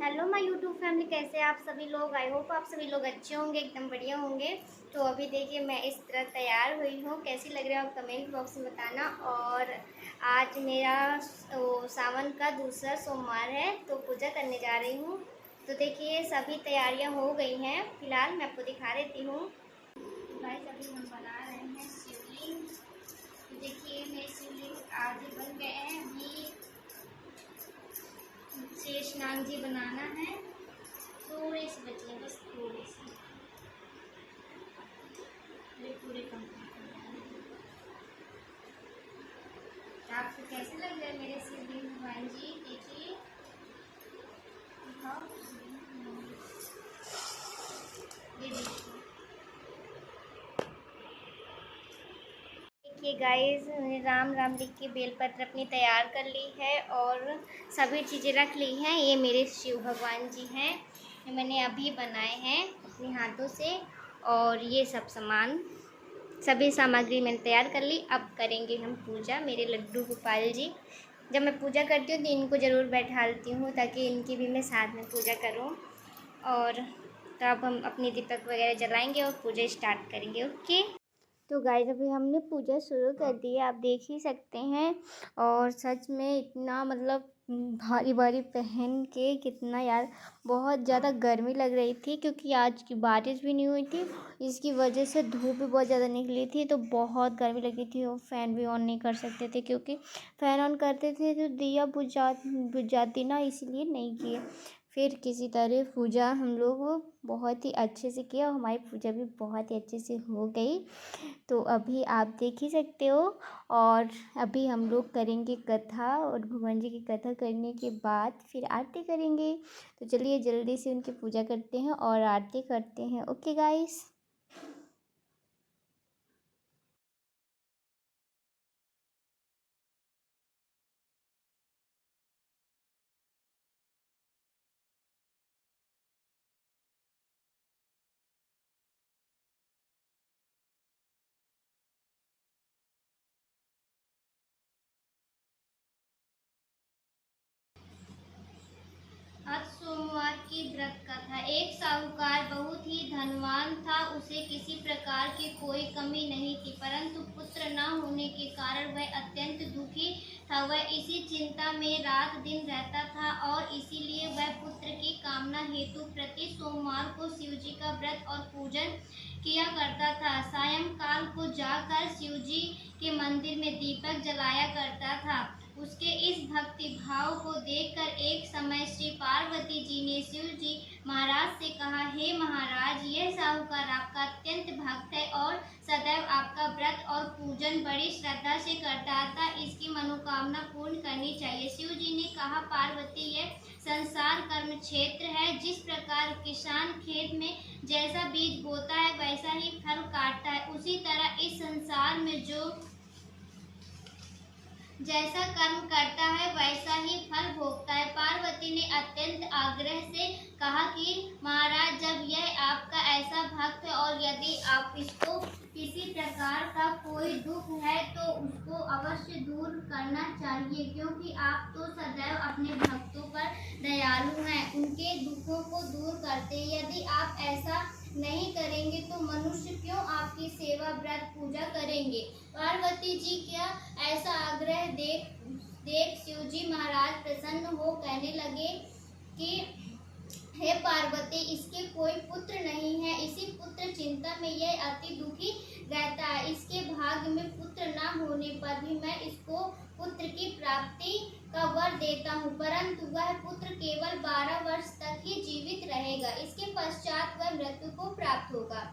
Hello my YouTube family, कैसे हैं आप सभी लोग। आई होप आप सभी लोग अच्छे होंगे, एकदम बढ़िया होंगे। तो अभी देखिए मैं इस तरह तैयार हुई हूँ, कैसी लग रही है आप कमेंट बॉक्स में बताना। और आज मेरा सावन का दूसरा सोमवार है, तो पूजा करने जा रही हूँ। तो देखिए सभी तैयारियाँ हो गई हैं, फिलहाल मैं आपको दिखा देती हूँ। गाइस अभी हम बना रहे हैं शिवलिंग। तो देखिए मेरे शिवलिंग आधे बन गए हैं, अभी शेष नाग जी बनाना है। थोड़े से बचे हैं, बस थोड़े से, ये पूरे कंप्लीट हो जाएंगे। आपको कैसे लग रहा है मेरे शिवलिंग भगवान जी? देखिए दिखाओ, ये देखिए गाइस, राम राम लिख के बेलपत्र अपनी तैयार कर ली है और सभी चीज़ें रख ली हैं। ये मेरे शिव भगवान जी हैं, ये मैंने अभी बनाए हैं अपने हाथों से। और ये सब सामान, सभी सामग्री मैंने तैयार कर ली। अब करेंगे हम पूजा। मेरे लड्डू गोपाल जी, जब मैं पूजा करती हूँ तो इनको ज़रूर बैठालती हूँ ताकि इनकी भी मैं साथ में पूजा करूँ। और तब हम अपनी दीपक वगैरह जलाएंगे और पूजा स्टार्ट करेंगे। ओके। तो गाइस अभी हमने पूजा शुरू कर दी है, आप देख ही सकते हैं। और सच में इतना मतलब भारी भारी पहन के कितना यार, बहुत ज़्यादा गर्मी लग रही थी क्योंकि आज की बारिश भी नहीं हुई थी। इसकी वजह से धूप भी बहुत ज़्यादा निकली थी, तो बहुत गर्मी लगी थी। और फ़ैन भी ऑन नहीं कर सकते थे क्योंकि फ़ैन ऑन करते थे तो दिया बुझ जाती ना, इसलिए नहीं किए। फिर किसी तरह पूजा हम लोग बहुत ही अच्छे से किया और हमारी पूजा भी बहुत ही अच्छे से हो गई। तो अभी आप देख ही सकते हो। और अभी हम लोग करेंगे कथा, और भगवान जी की कथा करने के बाद फिर आरती करेंगे। तो चलिए जल्दी से उनकी पूजा करते हैं और आरती करते हैं। Okay guys. आज सोमवार की व्रत कथा। एक साहूकार बहुत ही धनवान था, उसे किसी प्रकार की कोई कमी नहीं थी, परंतु पुत्र न होने के कारण वह अत्यंत दुखी था। वह इसी चिंता में रात दिन रहता था और इसीलिए वह पुत्र की कामना हेतु प्रति सोमवार को शिव जी का व्रत और पूजन किया करता था। सायंकाल को जाकर शिव जी के मंदिर में दीपक जलाया करता था। उसके इस भक्ति भाव को देखकर एक समय श्री पार्वती जी ने शिव जी महाराज से कहा, हे महाराज, यह साहूकार आपका अत्यंत भक्त है और सदैव आपका व्रत और पूजन बड़ी श्रद्धा से करता था, इसकी मनोकामना पूर्ण करनी चाहिए। शिव जी ने कहा, पार्वती, यह संसार कर्म क्षेत्र है। जिस प्रकार किसान खेत में जैसा बीज बोता है वैसा ही फल काटता है, उसी तरह इस संसार में जो जैसा कर्म करता है वैसा ही फल भोगता है। पार्वती ने अत्यंत आग्रह से कहा कि महाराज, जब यह आपका ऐसा भक्त है और यदि आप इसको किसी प्रकार का कोई दुख है तो उसको अवश्य दूर करना चाहिए, क्योंकि आप तो सदैव अपने भक्तों पर दयालु हैं, उनके दुखों को दूर करते। यदि आप ऐसा नहीं करेंगे तो मनुष्य क्यों आपकी सेवा व्रत पूजा करेंगे। पार्वती जी क्या ऐसा आग्रह देख शिव जी महाराज प्रसन्न हो कहने लगे कि हे पार्वती, इसके कोई पुत्र नहीं है, इसी पुत्र चिंता में यह अति दुखी रहता है। इसके भाग्य में पुत्र न होने पर भी मैं इसको पुत्र की प्राप्ति का वर देता हूँ, परंतु वह पुत्र केवल 12 वर्ष तक ही जीवित रहेगा। इसके पश्चात वह मृत्यु को प्राप्त होगा।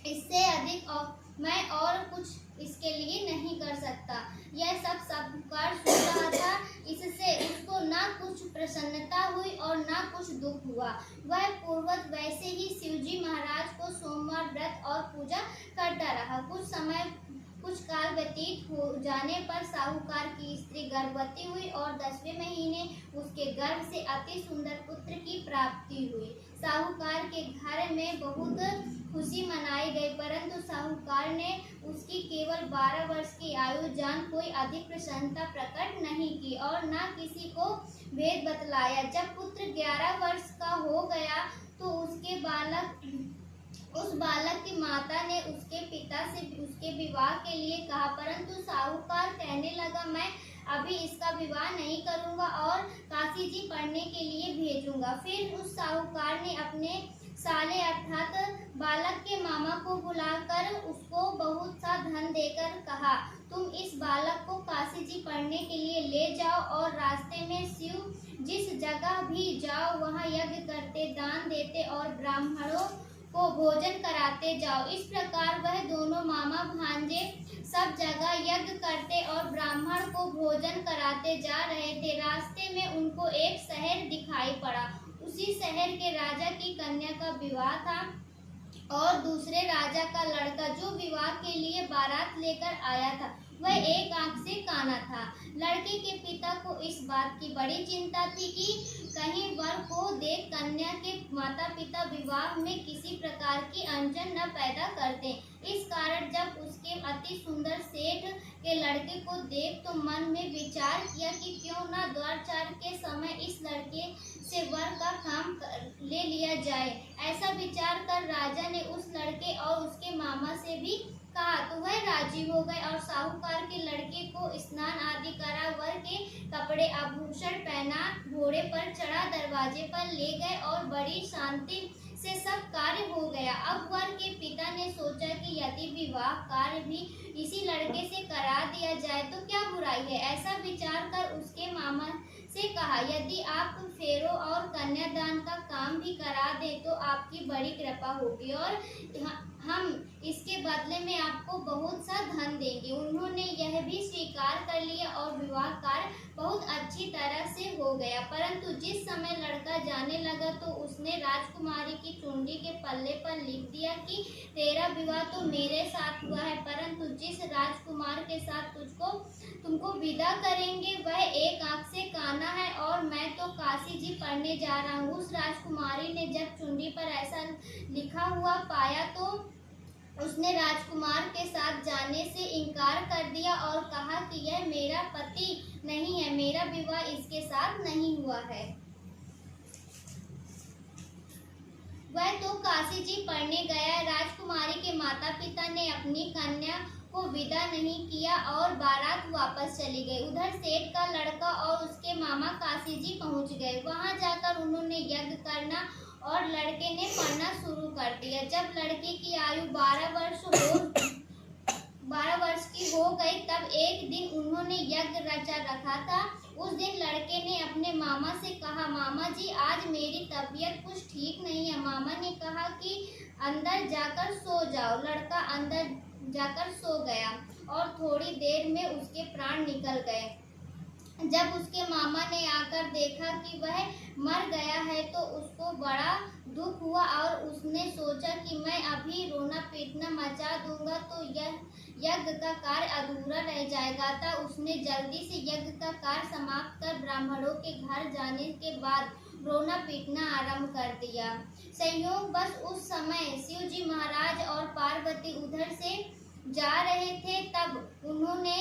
इससे अधिक मैं और कुछ इसके लिए नहीं कर सकता। यह सब साहूकार सुन रहा था, इससे उसको ना कुछ प्रसन्नता हुई और ना कुछ दुख हुआ। वह पूर्ववत वैसे ही शिवजी महाराज को सोमवार व्रत और पूजा करता रहा। कुछ काल व्यतीत हो जाने पर साहूकार की स्त्री गर्भवती हुई और 10वें महीने उसके गर्भ से अति सुंदर पुत्र की प्राप्ति हुई। साहूकार के घर में बहुत खुशी मनाई गई, परंतु साहूकार ने उसकी केवल 12 वर्ष की आयु जान कोई अधिक प्रसन्नता प्रकट नहीं की और न किसी को भेद बतलाया। जब पुत्र 11 वर्ष उस बालक की माता ने उसके पिता से उसके विवाह के लिए कहा, परंतु साहूकार कहने लगा, मैं अभी इसका विवाह नहीं करूंगा और काशी जी पढ़ने के लिए भेजूंगा। फिर उस साहूकार ने अपने साले अर्थात बालक के मामा को बुलाकर उसको बहुत सा धन देकर कहा, तुम इस बालक को काशी जी पढ़ने के लिए ले जाओ और रास्ते में शिव जिस जगह भी जाओ वहाँ यज्ञ करते, दान देते और ब्राह्मणों को भोजन कराते जाओ। इस प्रकार वह दोनों मामा भांजे सब जगह यज्ञ करते और ब्राह्मण को भोजन कराते जा रहे थे। रास्ते में उनको एक शहर दिखाई पड़ा। उसी शहर के राजा की कन्या का विवाह था और दूसरे राजा का लड़का जो विवाह के लिए बारात लेकर आया था वह एक आंख से काना था। लड़के के पिता को इस बात की बड़ी चिंता थी कि कहीं वर को देख कन्या के माता पिता विवाह में किसी प्रकार की अड़चन न पैदा करते। इस कारण जब उसके अति सुंदर सेठ के लड़के को देख तो मन में विचार किया कि क्यों न द्वारचार के समय इस लड़के से वर का काम ले लिया जाए। ऐसा विचार कर राजा ने उस लड़के और उसके मामा से भी कहा तो वह राजी हो गए और साहूकार के लड़के को स्नान आदि करा, वर के कपड़े आभूषण पहना, घोड़े पर चढ़ा, दरवाजे पर ले गए और बड़ी शांति से सब कार्य हो गया। अब वर के पिता ने सोचा कि यदि विवाह कार्य भी इसी लड़के से करा दिया जाए तो क्या बुराई है। ऐसा विचार कर उसके मामा से कहा, यदि आप फेरों और कन्यादान का काम भी करा दे तो आपकी बड़ी कृपा होगी और हम इसके बदले में आपको बहुत सा धन देंगे। उन्होंने यह भी स्वीकार कर लिया और विवाह कार्य बहुत अच्छी तरह से हो गया। परंतु जिस समय लड़का जाने लगा तो उसने राजकुमारी की चुंडी के पल्ले पर लिख दिया कि तेरा विवाह तो मेरे साथ हुआ है, परंतु जिस राजकुमार के साथ तुमको विदा करेंगे वह एक आंख से काना है और मैं तो काशी जी पढ़ने जा रहा हूँ। उस राजकुमारी ने जब चुंडी पर ऐसा लिखा हुआ पाया तो उसने राजकुमार के साथ जाने से इनकार कर दिया और कहा कि यह मेरा पति नहीं है, मेरा विवाह इसके साथ नहीं हुआ है। वह तो काशी जी पढ़ने गया। राजकुमारी के माता पिता ने अपनी कन्या को विदा नहीं किया और बारात वापस चली गई। उधर सेठ का लड़का और उसके मामा काशी जी पहुंच गए। वहां जाकर उन्होंने यज्ञ करना और लड़के ने पढ़ना शुरू कर दिया। जब लड़के की आयु 12 वर्ष की हो गई तब एक दिन उन्होंने यज्ञ रचा रखा था। उस दिन लड़के ने अपने मामा से कहा, मामा जी आज मेरी तबीयत कुछ ठीक नहीं है। मामा ने कहा कि अंदर जाकर सो जाओ। लड़का अंदर जाकर सो गया और थोड़ी देर में उसके प्राण निकल गए। जब उसके मामा ने आकर देखा कि वह मर गया है तो उसको बड़ा दुख हुआ और उसने सोचा कि मैं अभी रोना पीटना मचा दूंगा तो यह यज्ञ का कार्य अधूरा रह जाएगा। तब उसने जल्दी से यज्ञ का कार्य समाप्त कर ब्राह्मणों के घर जाने के बाद रोना पीटना आरंभ कर दिया। संयोग बस उस समय शिव जी महाराज और पार्वती उधर से जा रहे थे। तब उन्होंने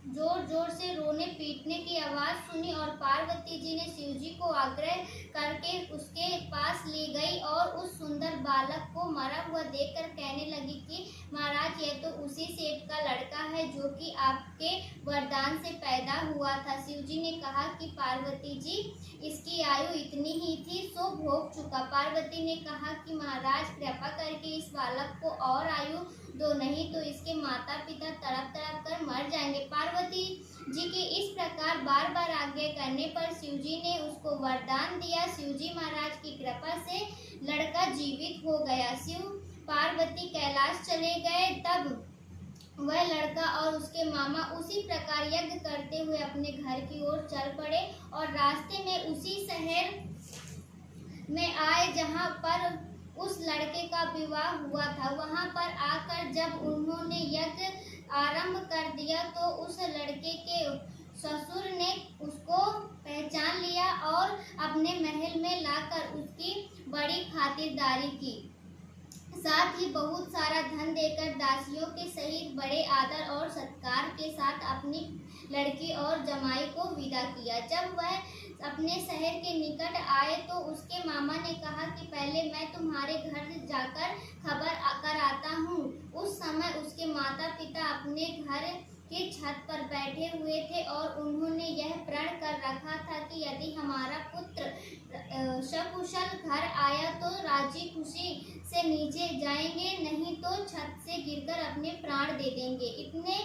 जोर जोर से रोने पीटने की आवाज सुनी और पार्वती जी ने शिव जी को आग्रह करके उसके पास ले गई और उस सुंदर बालक को मरा हुआ देखकर कहने लगी कि महाराज यह तो उसी सेठ का लड़का है जो कि आपके वरदान से पैदा हुआ था। शिव जी ने कहा कि पार्वती जी इसकी आयु इतनी ही थी सो भोग चुका। पार्वती ने कहा कि महाराज कृपा करके इस बालक को और आयु दो, नहीं तो इसके माता पिता तड़प तड़प कर मर जाएंगे। पार्वती जी के इस प्रकार बार बार आज्ञा करने पर शिव जी ने उसको वरदान दिया। शिव जी महाराज की कृपा से लड़का जीवित हो गया। शिव पार्वती कैलाश चले गए। तब वह लड़का और उसके मामा उसी प्रकार यज्ञ करते हुए अपने घर की ओर चल पड़े और रास्ते में उसी शहर में आए जहाँ पर उस लड़के का विवाह हुआ था। वहां पर आकर जब उन्होंने यज्ञ आरंभ कर दिया तो उस लड़के के ससुर ने उसको पहचान लिया और अपने महल में लाकर उसकी बड़ी खातिरदारी की, साथ ही बहुत सारा धन देकर दासियों के सहित बड़े आदर और सत्कार के साथ अपनी लड़की और जमाई को विदा किया। जब वह अपने शहर के निकट आए तो उसके मामा ने कहा कि पहले मैं तुम्हारे घर जाकर खबर कर आता हूँ। उस समय उसके माता पिता अपने घर के छत पर बैठे हुए थे और उन्होंने यह प्रण कर रखा था कि यदि हमारा पुत्र सकुशल घर आया तो राजी खुशी से नीचे जाएंगे, नहीं तो छत से गिरकर अपने प्राण दे देंगे। इतने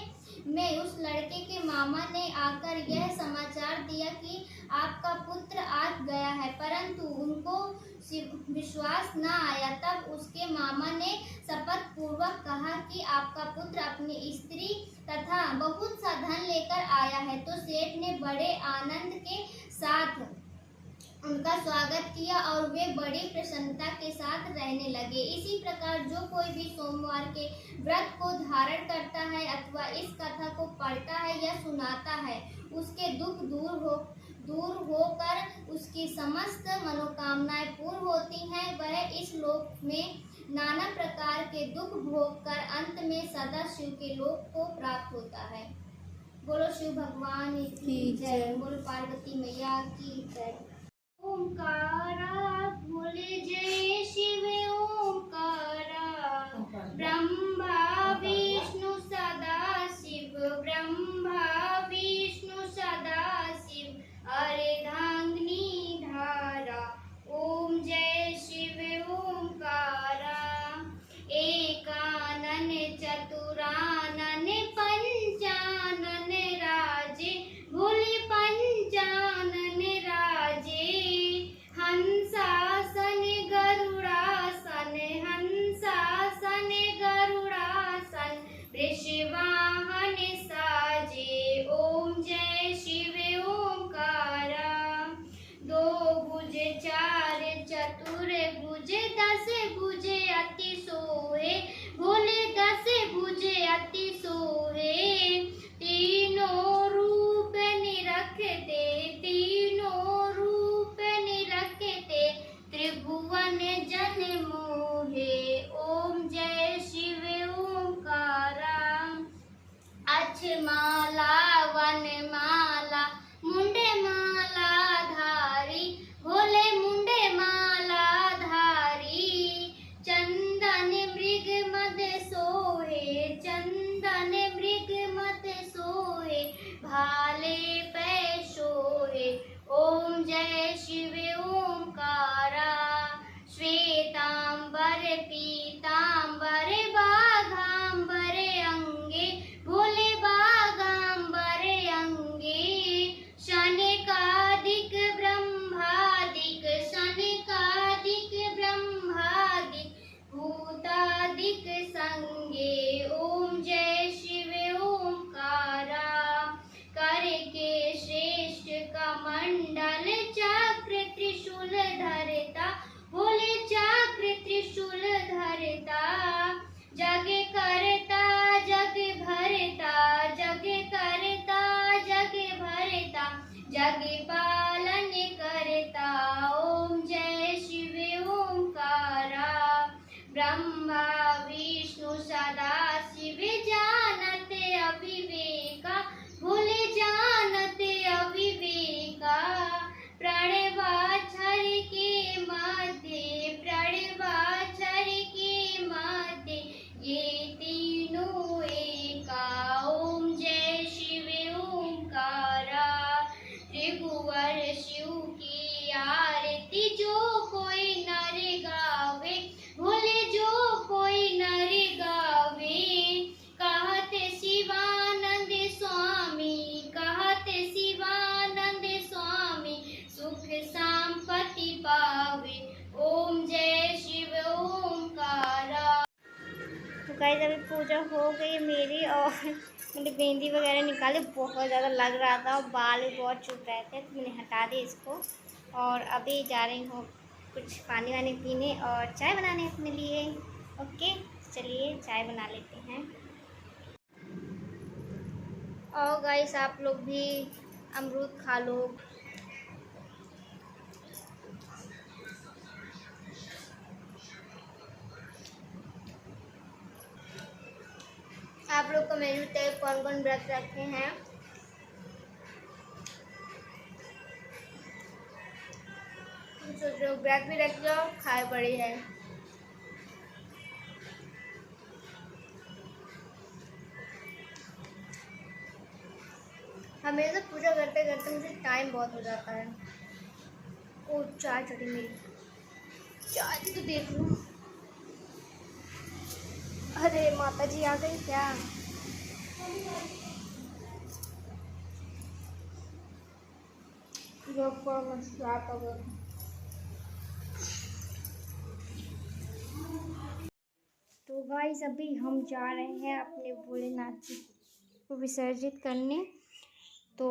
में उस लड़के के मामा ने आकर यह समाचार दिया कि आपका पुत्र आ गया है, परंतु उनको विश्वास न आया। तब उसके मामा ने शपथ पूर्वक कहा कि आपका पुत्र अपनी स्त्री तथा बहुत सा धन लेकर आया है। तो सेठ ने बड़े आनंद के साथ उनका स्वागत किया और वे बड़ी प्रसन्नता के साथ रहने लगे। इसी प्रकार जो कोई भी सोमवार के व्रत को धारण करता है अथवा इस कथा को पढ़ता है या सुनाता है, उसके दुख दूर होकर उसकी समस्त मनोकामनाएं पूर्ण होती हैं। वह इस लोक में नाना प्रकार के दुख भोग कर अंत में सदा शिव के लोक को प्राप्त होता है। बोलो शिव भगवान की जय, बोलो पार्वती मैया की जय। ओंकारा बोले जय शिव ओंकारा, ब्रह्मा विष्णु सदा शिव, ब्रह्मा विष्णु सदा शिव, अर्धांगिनी धारा। ओम जय शिव ओंकारा, एकानन चतुरानन पंचानन राजे, भोले पंचानन राजे। हंसासन गरुड़ासन, हंसासन गरुड़ासन, वृषवाहन साजे। ओम जय शिव ओंकारा, दो भुज चार चतुर भुज, दस भुज अति सोहे, भोले दस भुज अति सोहे। तीनों रूप निरखते, तीनों रूप निरखते, त्रिभुवन जन मोहे। ओम जय शिव ओंकारा, अक्षमाला वनमाला, मुंडे माला धारी, भोले मुंडे माला धारी। चंदन मृग मद सोहे, चंदन मृग मद सोहे, भाले पे सोहे। ओम जय शिव ओंकारा, श्वेतांबर पीतांबर बाघांबर अंगे, भोले बाघांबर अंगे। शनकादिक ब्रह्मादिक, शनकादिक ब्रह्मादिक, भूतादिक संगे। ओम जय शिव ओंकारा, करके श्रेष्ठ कमंडल चक्र त्रिशूल धरता, भोले चक्र त्रिशूल धरता। जग करता जग भरता, जग करता जग भरता, जग पालन करता। ओम जय शिव ओंकारा, ब्रह्मा विष्णु सदा शिव, जानत अविवेका, भोले जानत अविवेका। प्रणवाक्षर के मध्य, प्रणवाक्षर के मध्य, ये तीनों एका। ओम जय शिव ओंकारा, त्रिभुवन शिव की आरती जो कोई नर गावे, भोले जो कोई नर गावे। कहते शिवानंद स्वामी, कहते शिवानंद स्वामी, सुख संपत्ति पावे। ओम जय शिव ओंकारा। तो गाइस अभी पूजा हो गई मेरी और मैंने मेहंदी वगैरह निकाली, बहुत ज़्यादा लग रहा था और बाल भी बहुत चुभ रहे थे, तो मैंने हटा दिए इसको। और अभी जा रही हूँ कुछ पानी वानी पीने और चाय बनाने अपने लिए। ओके चलिए चाय बना लेते हैं। और गाइस आप लोग भी अमरूद खा लो। आप लोग कमेंट में बताइए कौन कौन व्रत रखे हैं। बैग भी रख लो, खाए पड़ी है। हमेशा पूजा करते करते मुझे टाइम बहुत हो जाता है। ओ चाय चढ़ी मेरी, चाय तो देख लो। अरे माता जी आ गई क्या? तो गाइस अभी हम जा रहे हैं अपने भोलेनाथ जी को विसर्जित करने। तो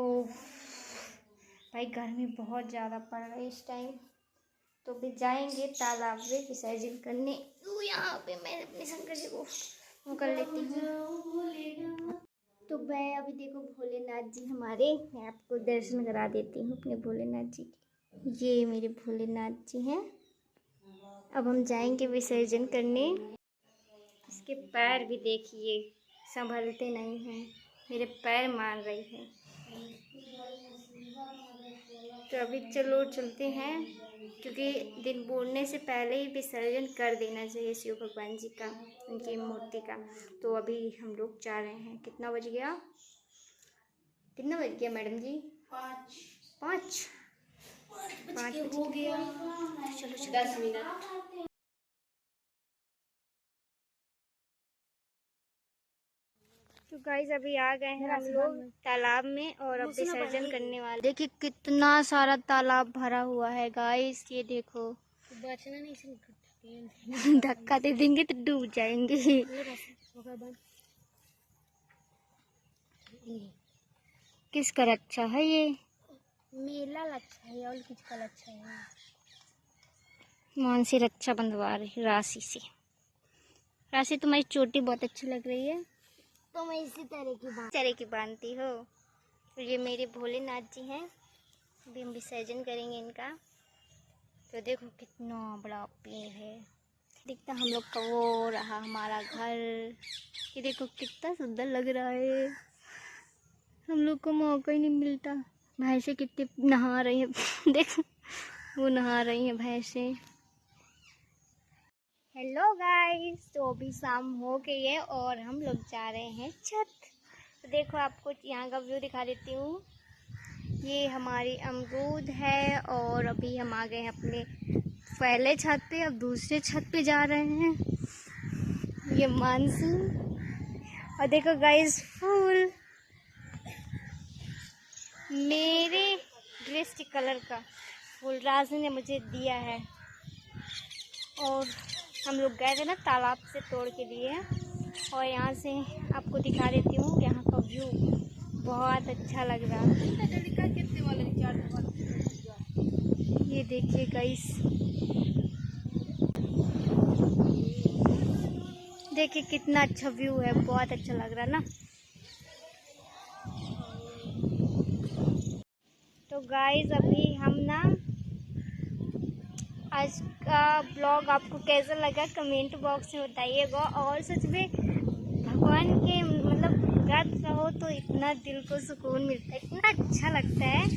भाई गर्मी बहुत ज़्यादा पड़ रही है इस टाइम, तो भी जाएंगे तालाब में विसर्जन करने। तो यहाँ पे मैं अपने शंकर जी को कर लेती हूँ। तो मैं अभी देखो भोलेनाथ जी हमारे, मैं आपको दर्शन करा देती हूँ अपने भोलेनाथ जी के। ये मेरे भोलेनाथ जी हैं। अब हम जाएंगे विसर्जन करने। इसके पैर भी देखिए, संभलते नहीं हैं, मेरे पैर मार रही है। तो अभी चलो चलते हैं, क्योंकि दिन बोलने से पहले ही विसर्जन कर देना चाहिए शिव भगवान जी का, उनकी मूर्ति का। तो अभी हम लोग जा रहे हैं। कितना बज गया मैडम जी? 5 हो गया। चलो 10 मिनट। तो गाइस अभी आ गए हैं हम लोग तालाब में और अब विसर्जन करने वाले। देखिए कितना सारा तालाब भरा हुआ है गाइस, ये देखो। बचना नहीं, धक्का दे देंगे तो डूब जाएंगे। किसका रक्षा है ये? मेला रक्षा है और किसका रक्षा है? मान से रक्षा बंधवा रही राशि से। राशि तुम्हारी चोटी बहुत अच्छी लग रही है, तो मैं इसी तरह की बांधती हो। तो ये मेरे भोलेनाथ जी हैं, अभी हम विसर्जन करेंगे इनका। तो देखो कितना बड़ा पेड़ है, दिखता हम लोग का वो रहा हमारा घर। ये देखो कितना सुंदर लग रहा है। हम लोग को मौका ही नहीं मिलता। भैंसें कितनी नहा रही हैं देखो, वो नहा रही हैं भैंसें। हेलो गाइस, तो अभी शाम हो गई है और हम लोग जा रहे हैं छत। तो देखो आपको यहाँ का व्यू दिखा देती हूँ। ये हमारी अमरूद है और अभी हम आ गए हैं अपने पहले छत पे, अब दूसरे छत पे जा रहे हैं। ये मानसून, और देखो गाइस फूल मेरे ड्रेस के कलर का फूल राजनी ने मुझे दिया है। और हम लोग गए थे ना तालाब से तोड़ के लिए, और यहाँ से आपको दिखा देती हूँ यहाँ का व्यू, बहुत अच्छा लग रहा है। ये देखिए गाइस, देखिए कितना अच्छा व्यू है, बहुत अच्छा लग रहा है ना। तो गाइस अभी हम ना, आज का ब्लॉग आपको कैसा लगा कमेंट बॉक्स में बताइएगा। और सच में भगवान के मतलब व्रत रहो तो इतना दिल को सुकून मिलता है, इतना अच्छा लगता है।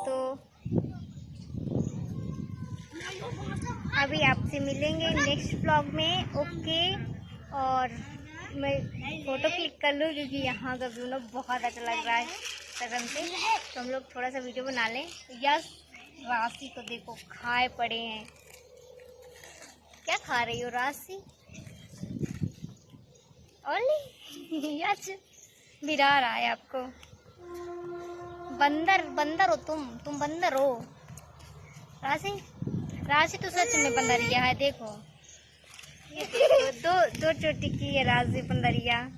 तो अभी आपसे मिलेंगे नेक्स्ट ब्लॉग में, ओके। और मैं फ़ोटो क्लिक कर लूँ क्योंकि यहाँ का व्यू ना बहुत अच्छा लग रहा है कसम से। तो हम लोग थोड़ा सा वीडियो बना लें। यस, राशि को देखो खाए पड़े हैं। क्या खा रही हो राशि? ओली यस, बिरा रहा है आपको। बंदर हो तुम बंदर हो राशि तो सच में बंदरिया है। देखो दो चोटी की है राशि बंदरिया।